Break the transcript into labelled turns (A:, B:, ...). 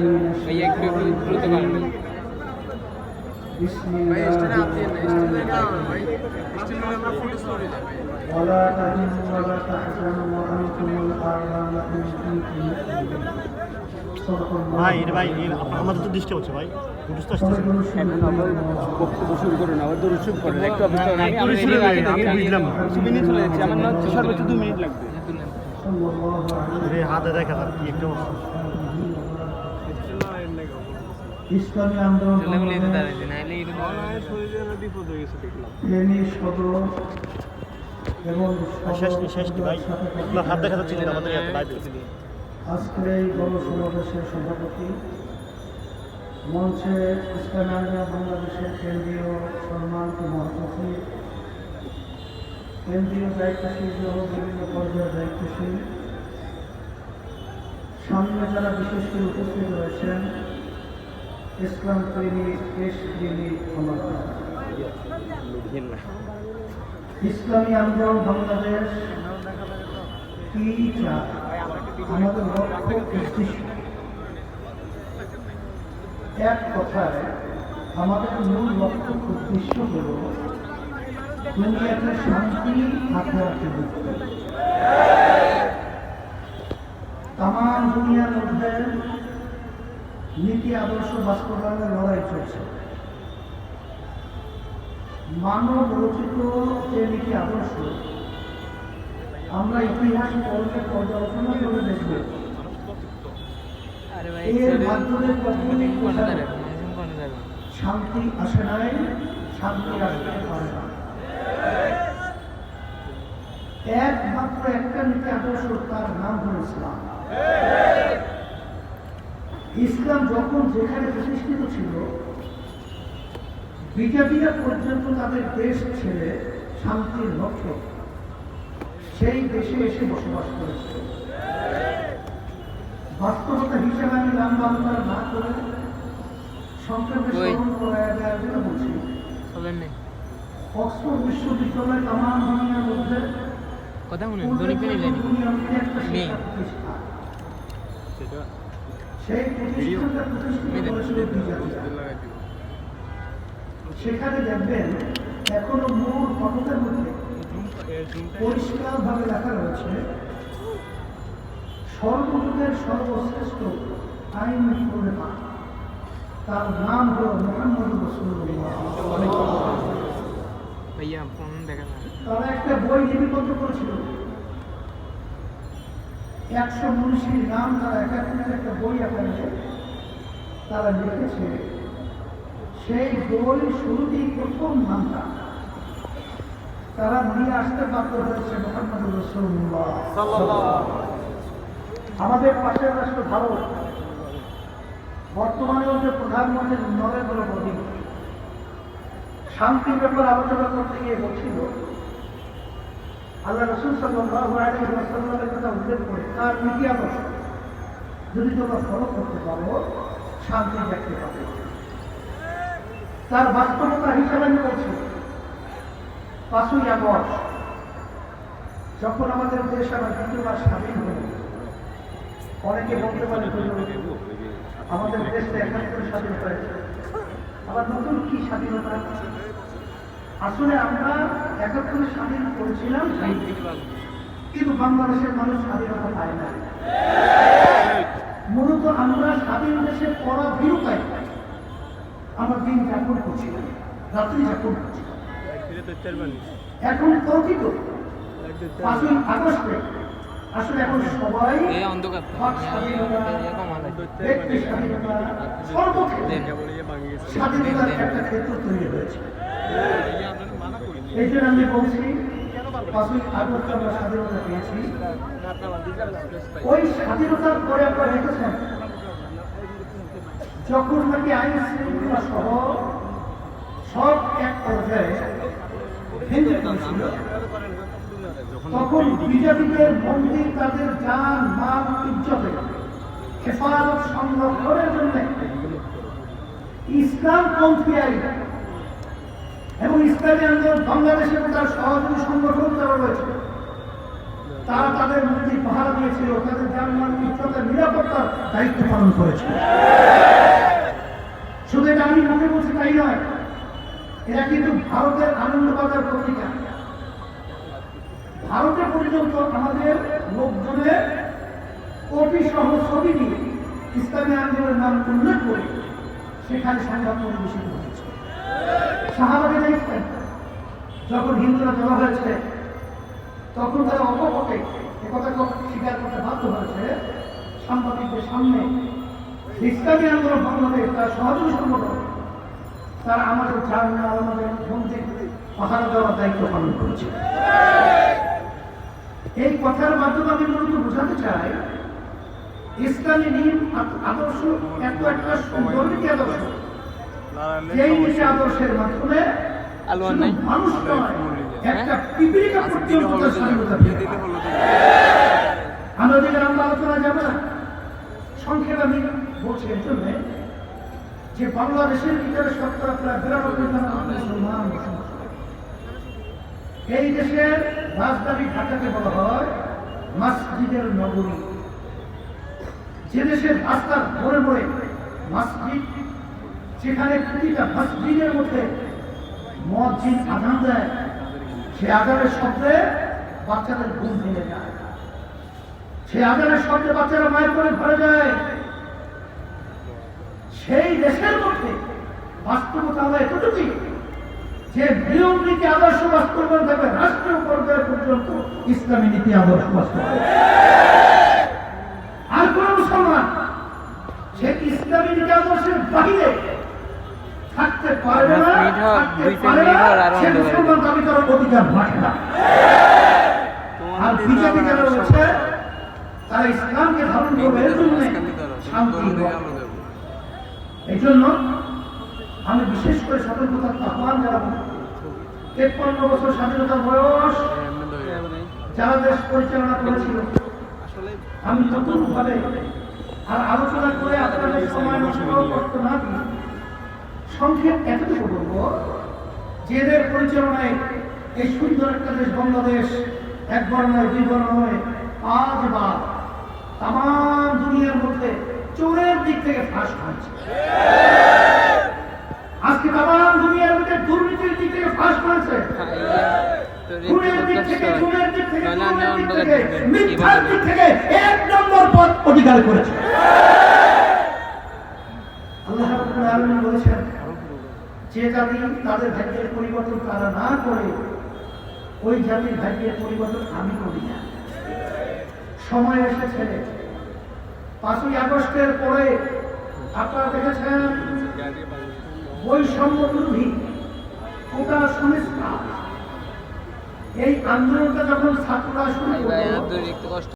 A: من الشيطان الرجيم بسم الله الرحمن الرحيم ولا تهنوا ولا تحزنوا وأنتم الأعلى إن كنتم مؤمنين
B: ভাই ভাই আমাদের তো দৃষ্টি হচ্ছে ভাই বুঝতে আসতেছি
C: বক্তব্য শুরু করুন আবার দূর শুরু করেন একটু অপেক্ষা করেন আমি
B: বুঝলাম
C: মিনিট চলে যাচ্ছে আমার না সর্বোচ্চ 2 মিনিট লাগবে
B: হাতে দেখা যাক কি একটু
A: ইসলামী আন্দোলন এবং
B: শেষ কি ভাই আপনার হাত দেখা যাচ্ছে না আমাদের লাইভে
A: আজকের এই গণ সমাবেশের সভাপতি মঞ্চে ইসলামী আন্দোলন বাংলাদেশের কেন্দ্রীয় সম্মানিত মহাসচিব কেন্দ্রীয় দায়িত্বশীল সহ বিভিন্ন পর্যায়ের দায়িত্বশীল সামনে যারা বিশেষ করে উপস্থিত রয়েছেন ইসলাম প্রেমী দেশপ্রেমী ক্ষমতা ইসলামী আন্দোলন বাংলাদেশ কি চায় আমাদের লক্ষ্য উদ্দেশ্য এক কথায় আমাদের মূল লক্ষ্য উদ্দেশ্য হল দুনিয়াতে শান্তি আখেরাতে মুক্তি তামাম দুনিয়ার মধ্যে নীতি আদর্শ বাস্তবায়নের লড়াই চলছে মানব রচিত যে নীতি আদর্শ আমরা ইতিহাস পর্বে পর্যালোচনা করে দেখব এর মাধ্যমে শান্তি আসে নাই শান্তি আসতে পারে না একমাত্র একটা নীতি আদর্শ তার নাম হল ইসলাম ইসলাম যখন যেখানে প্রতিষ্ঠিত ছিল বিজাতিরা পর্যন্ত তাদের দেশ ছেড়ে শান্তির লক্ষ্যে সেই দেশে এসে বসবাস করেছে বাস্তবতা হিসেবে আমি লম্বা আলোচনা না করে সংক্ষেপে স্মরণ করায় দেওয়ার জন্য বলছি অক্সফোর্ড বিশ্ববিদ্যালয় তামাম দুনিয়ার মধ্যে একটা শিক্ষা প্রতিষ্ঠান সেই প্রতিষ্ঠানটা প্রতিষ্ঠিত করেছিল বিজাতিরা সেখানে দেখবেন এখনো মূল ফটকের মধ্যে পরিষ্কারভাবে লেখা রয়েছে সর্বযুগের সর্বশ্রেষ্ঠ আইন প্রণেতা তার নাম হল মুহাম্মদ রাসূলুল্লাহ। তারা একটা বই লিপিবদ্ধ করেছিল 100 মনীষীর নাম তারা একাত্তরের একটা বই আকারে তারা লিখেছে সেই বই শুরুতেই প্রথম নামটা তারা নিয়ে আসতে বাধ্য হয়েছে মুহাম্মদ রাসূলুল্লাহ। আমাদের পাশের রাষ্ট্র ভারত বর্তমানেও যে প্রধানমন্ত্রী নরেন্দ্র মোদী শান্তির ব্যাপারে আলোচনা করতে গিয়ে বলছিল আল্লাহ রাসূল সাল্লাল্লাহু আলাইহি ওয়াসাল্লামের কথা উল্লেখ করে তার নীতি আদর্শ যদি তোমরা ফলো করতে পারো শান্তি দেখতে পাবে। তার বাস্তবতা হিসাবে আমি বলছি 5ই আগস্ট যখন আমাদের দেশ আবার দ্বিতীয়বার স্বাধীন হল অনেকে বলতে পারে আমাদের দেশটা 71 স্বাধীন হয়েছে আবার নতুন কি স্বাধীনতা আসলে আমরা 71 স্বাধীন করেছিলাম কিন্তু বাংলাদেশের মানুষ স্বাধীনতা পায় না মূলত আমরা স্বাধীন দেশে পরাধীনতায় আমরা দিন যাপন করছিলাম রাত্রি যাপন করছিলাম এখন প্রকৃত 5ই আগস্টে আসলে এখন সবাই স্বাধীনতার একটা ক্ষেত্র তৈরি হয়েছে। এই জন্য আমি বলছি 5ই আগস্ট আমরা স্বাধীনতা পেয়েছি ওই স্বাধীনতার পরে আপনারা দেখেছেন যখন নাকি আইন শৃঙ্খলা সহ সব এক পর্যায়ে ভেঙে পড়েছিল তখন বিজেপিদের মন্দির তাদের জান মাল ইজ্জতে হেফাজত সংরক্ষণের জন্য ইসলামপন্থী আইন এবং ইসলামী আন্দোলন বাংলাদেশের তার সহযোগী সংগঠন যারা রয়েছে তারা তাদের মন্দির পাহারা দিয়েছিল, তাদের জানমাল ইজ্জতের নিরাপত্তার দায়িত্ব পালন করেছিল। শুধু এটা আমি মুখে বলছি তাই নয়, এরা কিন্তু ভারতের আনন্দবাজার পত্রিকা, ভারতে পর্যন্ত আমাদের লোকজনের কপি সহ ছবি দিয়ে ইসলামী আন্দোলনের নাম উল্লেখ করে সেখানে সংবাদ পরিবেশিত হয়েছে। সাহাবাকে দেখছেন, যখন হিন্দুরা জমা হয়েছে তখন তারা অপপটে একথা স্বীকার করতে বাধ্য হয়েছে সাংবাদিকদের সামনে, ইসলামী আন্দোলন বাংলাদেশ তার সহযোগী সংগঠন, তারা আমাদের জানমাল, আমাদের মন্দির পাহারা দেওয়ার দায়িত্ব পালন করেছে। এই কথার মাধ্যমে আমি মূলত বোঝাতে চাই, ইসলামী নীতি আদর্শ এত একটা সুন্দর নীতি আদর্শ, যেই নীতি আদর্শের মাধ্যমে মানুষ নয়, একটা পিপিলিকা পর্যন্ত তার স্বাধীনতা পেতে পারে। আমরা যদি আমরা আলোচনা যাবে না, সংক্ষেপে আমি বলছি এর জন্য যে বাংলাদেশের ভিতরে শতকরা প্রায় 92% মুসলমান বসবাস করে। এই দেশের রাজধানী ঢাকাকে বলা হয় মসজিদের নগরী। যে দেশের রাস্তার মোড়ে মোড়ে মসজিদ, সেখানে প্রতিটা মসজিদের মধ্যে মুয়াজ্জিন আযান দেয়, সে আযানের শব্দে বাচ্চাদের ঘুম ভেঙে যায়, সে আযানের শব্দে বাচ্চারা মায়ের করে ঘরে যায়। সেই দেশের মধ্যে বাস্তবতা হলো এতটুকুই যে নিয়ম নীতি আদর্শ বাস্তবায়ন থাকবে, রাষ্ট্রীয় পর্যায়ে পর্যন্ত ইসলামী নীতি আদর্শ বাস্তবায়ন। আর কোন মুসলমান সে ইসলামী নীতি আদর্শের বাহিরে থাকতে পারবে না, সে মুসলমান দাবি করার অধিকার রাখে না। আর বিজেপি যারা রয়েছে তারা ইসলামকে ধারণ করবে এর জন্য শান্তি। এই জন্য আমি বিশেষ করে সতর্কতার আহ্বান জানাবো, 53 বছর স্বাধীনতার বয়স যারা দেশ পরিচালনা করেছিল, আমি নতুন ভাবে আর আলোচনা করে আপনাদের সময় নষ্ট করতে না দিয়ে সংক্ষেপ এতটুকু বলবো যে এদের পরিচালনায় এই সুন্দর একটা দেশ বাংলাদেশ একবার নয়, দুইবার নয়, 5 বার তাম দুনিয়ার মধ্যে চোরের দিক থেকে ফাঁস হয়েছে। আজকে তাম দুনিয়ার মধ্যে দুর্নীতির দিক থেকে ফাঁস হয়েছে, খুনের দিক থেকে, খুনের দিক থেকে, খুনের দিক থেকে, মিথ্যার দিক থেকে 1 নম্বর পদ অধিকার করেছে। আল্লাহ রাব্বুল আলামিন বলেছেন, যে জাতি তাদের ভাগ্যের পরিবর্তন তারা না করে, ওই জাতির ভাগ্যের পরিবর্তন আমি করি না। সময় এসেছে, 5ই আগস্টের পরে আপনারা দেখেছেন বৈষম্য বিরোধী কোটা সংস্কার, এই আন্দোলনটা যখন ছাত্ররা শুরু করলো